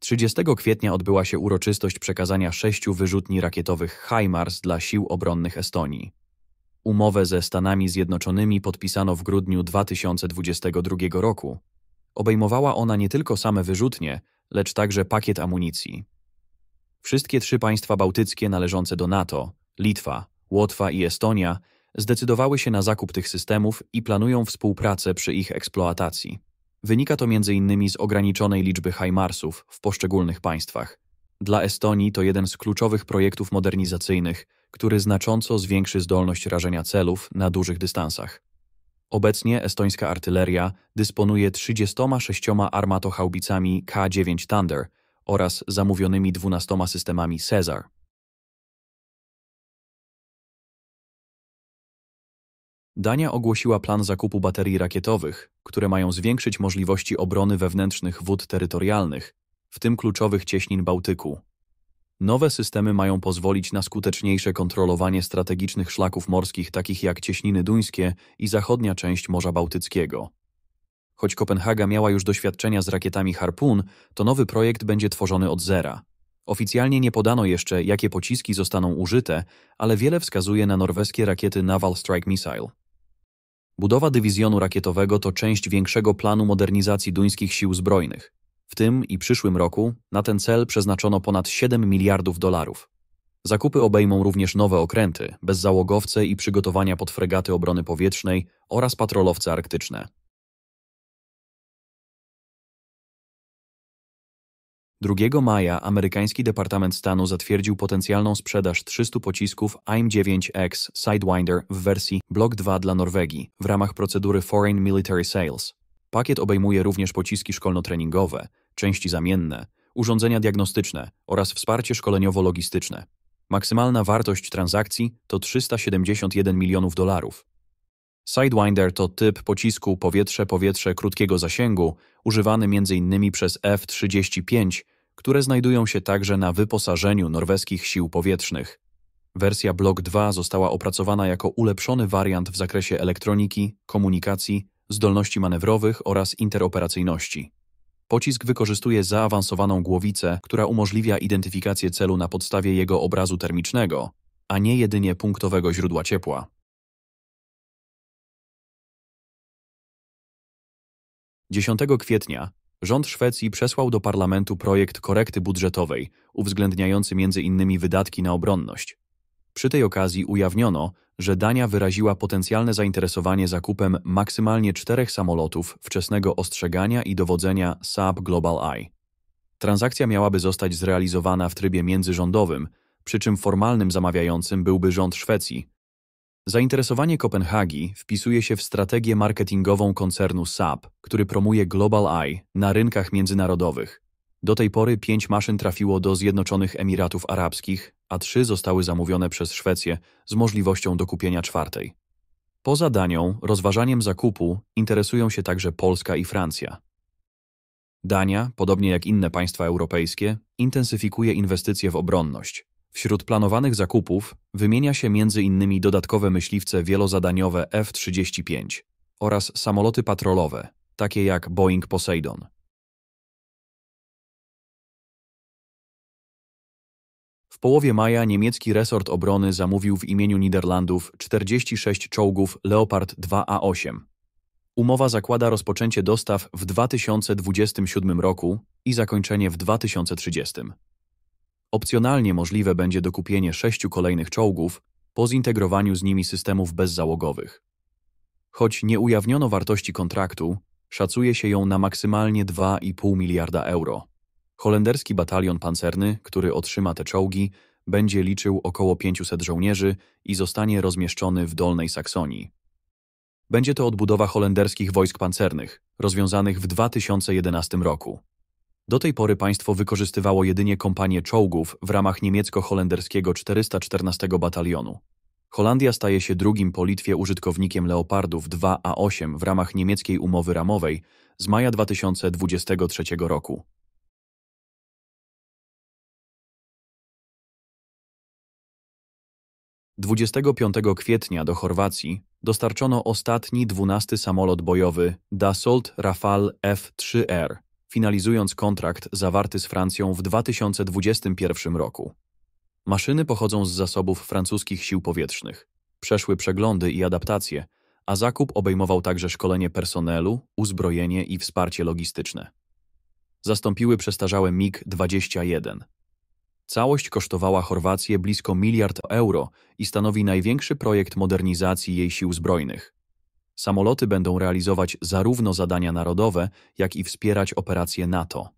30 kwietnia odbyła się uroczystość przekazania 6 wyrzutni rakietowych HIMARS dla Sił Obronnych Estonii. Umowę ze Stanami Zjednoczonymi podpisano w grudniu 2022 roku. Obejmowała ona nie tylko same wyrzutnie, lecz także pakiet amunicji. Wszystkie 3 państwa bałtyckie należące do NATO, Litwa, Łotwa i Estonia, zdecydowały się na zakup tych systemów i planują współpracę przy ich eksploatacji. Wynika to m.in. z ograniczonej liczby HIMARSów w poszczególnych państwach. Dla Estonii to jeden z kluczowych projektów modernizacyjnych, który znacząco zwiększy zdolność rażenia celów na dużych dystansach. Obecnie estońska artyleria dysponuje 36 armatohaubicami K9 Thunder oraz zamówionymi 12 systemami Cesar. Dania ogłosiła plan zakupu baterii rakietowych, które mają zwiększyć możliwości obrony wewnętrznych wód terytorialnych, w tym kluczowych cieśnin Bałtyku. Nowe systemy mają pozwolić na skuteczniejsze kontrolowanie strategicznych szlaków morskich takich jak cieśniny duńskie i zachodnia część Morza Bałtyckiego. Choć Kopenhaga miała już doświadczenia z rakietami Harpoon, to nowy projekt będzie tworzony od zera. Oficjalnie nie podano jeszcze, jakie pociski zostaną użyte, ale wiele wskazuje na norweskie rakiety Naval Strike Missile. Budowa dywizjonu rakietowego to część większego planu modernizacji duńskich sił zbrojnych. W tym i przyszłym roku na ten cel przeznaczono ponad 7 miliardów dolarów. Zakupy obejmą również nowe okręty, bezzałogowce i przygotowania pod fregaty obrony powietrznej oraz patrolowce arktyczne. 2 maja amerykański Departament Stanu zatwierdził potencjalną sprzedaż 300 pocisków AIM-9X Sidewinder w wersji Block 2 dla Norwegii w ramach procedury Foreign Military Sales. Pakiet obejmuje również pociski szkolno-treningowe, części zamienne, urządzenia diagnostyczne oraz wsparcie szkoleniowo-logistyczne. Maksymalna wartość transakcji to 371 milionów dolarów. Sidewinder to typ pocisku powietrze-powietrze krótkiego zasięgu, używany m.in. przez F-35, które znajdują się także na wyposażeniu norweskich sił powietrznych. Wersja Block 2 została opracowana jako ulepszony wariant w zakresie elektroniki, komunikacji, zdolności manewrowych oraz interoperacyjności. Pocisk wykorzystuje zaawansowaną głowicę, która umożliwia identyfikację celu na podstawie jego obrazu termicznego, a nie jedynie punktowego źródła ciepła. 10 kwietnia rząd Szwecji przesłał do parlamentu projekt korekty budżetowej, uwzględniający m.in. wydatki na obronność. Przy tej okazji ujawniono, że Dania wyraziła potencjalne zainteresowanie zakupem maksymalnie 4 samolotów wczesnego ostrzegania i dowodzenia Saab Global Eye. Transakcja miałaby zostać zrealizowana w trybie międzyrządowym, przy czym formalnym zamawiającym byłby rząd Szwecji. Zainteresowanie Kopenhagi wpisuje się w strategię marketingową koncernu Saab, który promuje Global Eye na rynkach międzynarodowych. Do tej pory 5 maszyn trafiło do Zjednoczonych Emiratów Arabskich, a 3 zostały zamówione przez Szwecję z możliwością dokupienia 4. Poza Danią rozważaniem zakupu interesują się także Polska i Francja. Dania, podobnie jak inne państwa europejskie, intensyfikuje inwestycje w obronność. Wśród planowanych zakupów wymienia się m.in. dodatkowe myśliwce wielozadaniowe F-35 oraz samoloty patrolowe, takie jak Boeing Poseidon. W połowie maja niemiecki resort obrony zamówił w imieniu Niderlandów 46 czołgów Leopard 2A8. Umowa zakłada rozpoczęcie dostaw w 2027 roku i zakończenie w 2030. Opcjonalnie możliwe będzie dokupienie 6 kolejnych czołgów po zintegrowaniu z nimi systemów bezzałogowych. Choć nie ujawniono wartości kontraktu, szacuje się ją na maksymalnie 2,5 miliarda euro. Holenderski batalion pancerny, który otrzyma te czołgi, będzie liczył około 500 żołnierzy i zostanie rozmieszczony w Dolnej Saksonii. Będzie to odbudowa holenderskich wojsk pancernych, rozwiązanych w 2011 roku. Do tej pory państwo wykorzystywało jedynie kompanię czołgów w ramach niemiecko-holenderskiego 414 batalionu. Holandia staje się drugim po Litwie użytkownikiem Leopardów 2A8 w ramach niemieckiej umowy ramowej z maja 2023 roku. 25 kwietnia do Chorwacji dostarczono ostatni 12 samolot bojowy Dassault Rafale F-3R finalizując kontrakt zawarty z Francją w 2021 roku. Maszyny pochodzą z zasobów francuskich sił powietrznych, przeszły przeglądy i adaptacje, a zakup obejmował także szkolenie personelu, uzbrojenie i wsparcie logistyczne. Zastąpiły przestarzałe MiG-21. Całość kosztowała Chorwację blisko 1 miliard euro i stanowi największy projekt modernizacji jej sił zbrojnych. Samoloty będą realizować zarówno zadania narodowe, jak i wspierać operacje NATO.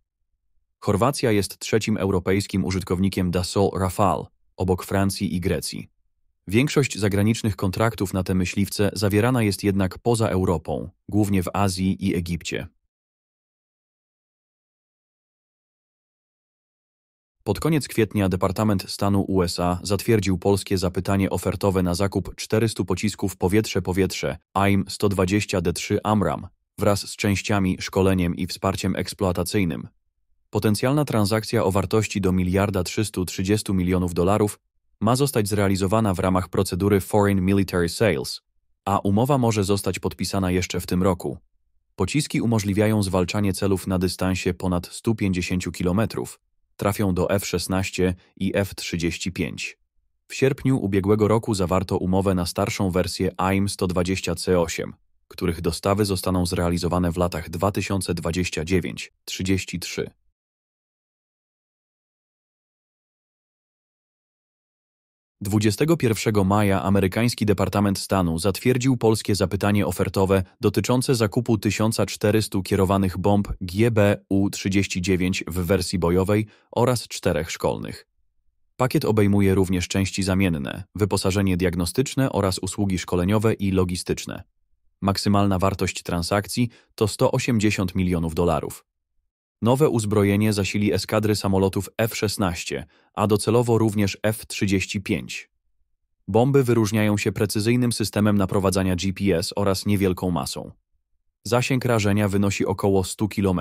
Chorwacja jest trzecim europejskim użytkownikiem Dassault Rafale, obok Francji i Grecji. Większość zagranicznych kontraktów na te myśliwce zawierana jest jednak poza Europą, głównie w Azji i Egipcie. Pod koniec kwietnia Departament Stanu USA zatwierdził polskie zapytanie ofertowe na zakup 400 pocisków powietrze-powietrze AIM-120D3 AMRAAM wraz z częściami, szkoleniem i wsparciem eksploatacyjnym. Potencjalna transakcja o wartości do $1,330 milionów ma zostać zrealizowana w ramach procedury Foreign Military Sales, a umowa może zostać podpisana jeszcze w tym roku. Pociski umożliwiają zwalczanie celów na dystansie ponad 150 km. Trafią do F-16 i F-35. W sierpniu ubiegłego roku zawarto umowę na starszą wersję AIM-120C8, których dostawy zostaną zrealizowane w latach 2029-33. 21 maja amerykański Departament Stanu zatwierdził polskie zapytanie ofertowe dotyczące zakupu 1400 kierowanych bomb GBU-39 w wersji bojowej oraz 4 szkolnych. Pakiet obejmuje również części zamienne, wyposażenie diagnostyczne oraz usługi szkoleniowe i logistyczne. Maksymalna wartość transakcji to $180 milionów. Nowe uzbrojenie zasili eskadry samolotów F-16, a docelowo również F-35. Bomby wyróżniają się precyzyjnym systemem naprowadzania GPS oraz niewielką masą. Zasięg rażenia wynosi około 100 km.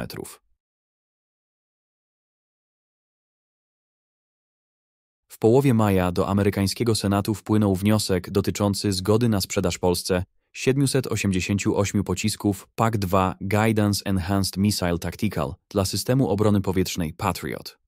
W połowie maja do amerykańskiego Senatu wpłynął wniosek dotyczący zgody na sprzedaż Polsce 788 pocisków PAC-2 Guidance Enhanced Missile Tactical dla systemu obrony powietrznej Patriot.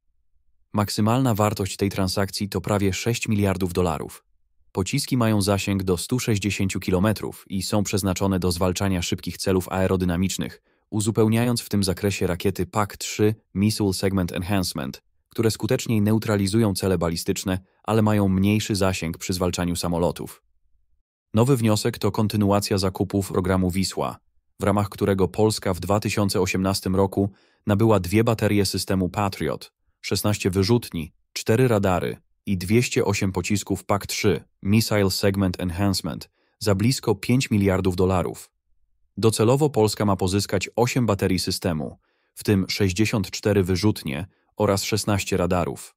Maksymalna wartość tej transakcji to prawie $6 miliardów. Pociski mają zasięg do 160 km i są przeznaczone do zwalczania szybkich celów aerodynamicznych, uzupełniając w tym zakresie rakiety PAC-3 Missile Segment Enhancement, które skuteczniej neutralizują cele balistyczne, ale mają mniejszy zasięg przy zwalczaniu samolotów. Nowy wniosek to kontynuacja zakupów programu Wisła, w ramach którego Polska w 2018 roku nabyła 2 baterie systemu Patriot, 16 wyrzutni, 4 radary i 208 pocisków PAC-3 Missile Segment Enhancement za blisko $5 miliardów. Docelowo Polska ma pozyskać 8 baterii systemu, w tym 64 wyrzutnie oraz 16 radarów.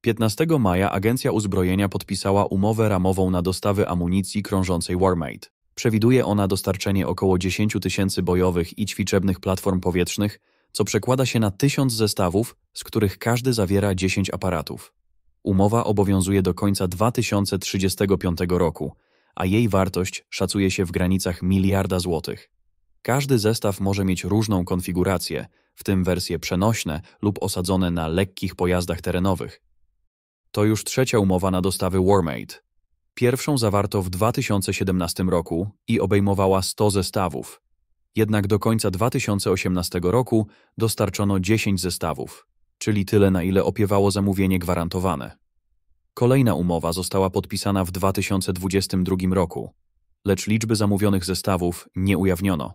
15 maja Agencja Uzbrojenia podpisała umowę ramową na dostawy amunicji krążącej Warmate. Przewiduje ona dostarczenie około 10 000 bojowych i ćwiczebnych platform powietrznych, co przekłada się na 1000 zestawów, z których każdy zawiera 10 aparatów. Umowa obowiązuje do końca 2035 roku, a jej wartość szacuje się w granicach $1 miliarda. Każdy zestaw może mieć różną konfigurację, w tym wersje przenośne lub osadzone na lekkich pojazdach terenowych. To już trzecia umowa na dostawy Warmate. Pierwszą zawarto w 2017 roku i obejmowała 100 zestawów. Jednak do końca 2018 roku dostarczono 10 zestawów, czyli tyle, na ile opiewało zamówienie gwarantowane. Kolejna umowa została podpisana w 2022 roku, lecz liczby zamówionych zestawów nie ujawniono.